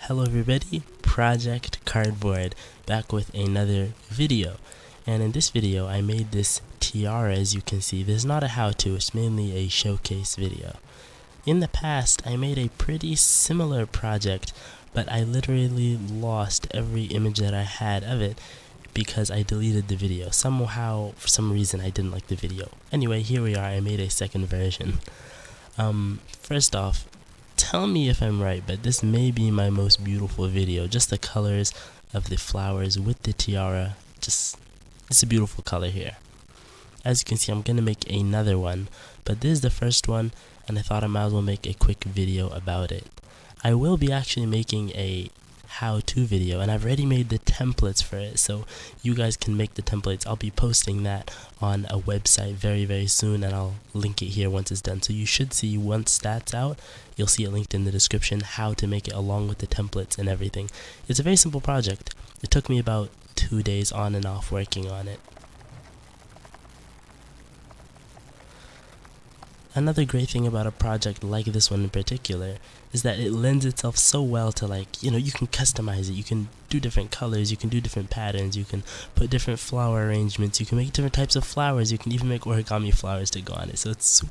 Hello everybody, Project Cardboard, back with another video. And in this video I made this tiara. As you can see, this is not a how-to, it's mainly a showcase video. In the past I made a pretty similar project, but I literally lost every image that I had of it because I deleted the video. Somehow, for some reason, I didn't like the video. Anyway, here we are, I made a second version. First off, tell me if I'm right, but this may be my most beautiful video. Just the colors of the flowers with the tiara. It's a beautiful color here. As you can see, I'm gonna make another one, but this is the first one, and I thought I might as well make a quick video about it. I will be actually making a how-to video, and I've already made the templates for it, so you guys can make the templates. I'll be posting that on a website very soon, and I'll link it here once it's done. So you should see, once that's out, you'll see it linked in the description, how to make it along with the templates and everything. It's a very simple project. It took me about 2 days on and off working on it. Another great thing about a project like this one in particular is that it lends itself so well to, you can customize it. You can do different colors, you can do different patterns, you can put different flower arrangements, you can make different types of flowers, you can even make origami flowers to go on it. So it's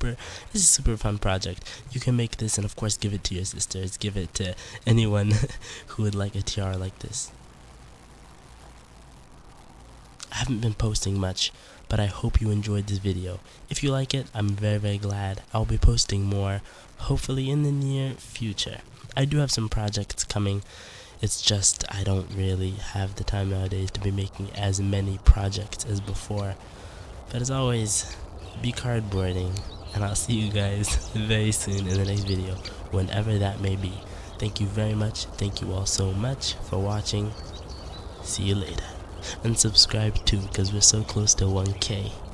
a super fun project. You can make this and of course give it to your sisters, give it to anyone who would like a tiara like this. I haven't been posting much, but I hope you enjoyed this video. If you like it, I'm very glad. I'll be posting more, hopefully in the near future. I do have some projects coming. It's just I don't really have the time nowadays to be making as many projects as before. But as always, be cardboarding, and I'll see you guys very soon in the next video, whenever that may be. Thank you very much. Thank you all so much for watching. See you later. And subscribe too, because we're so close to 1K.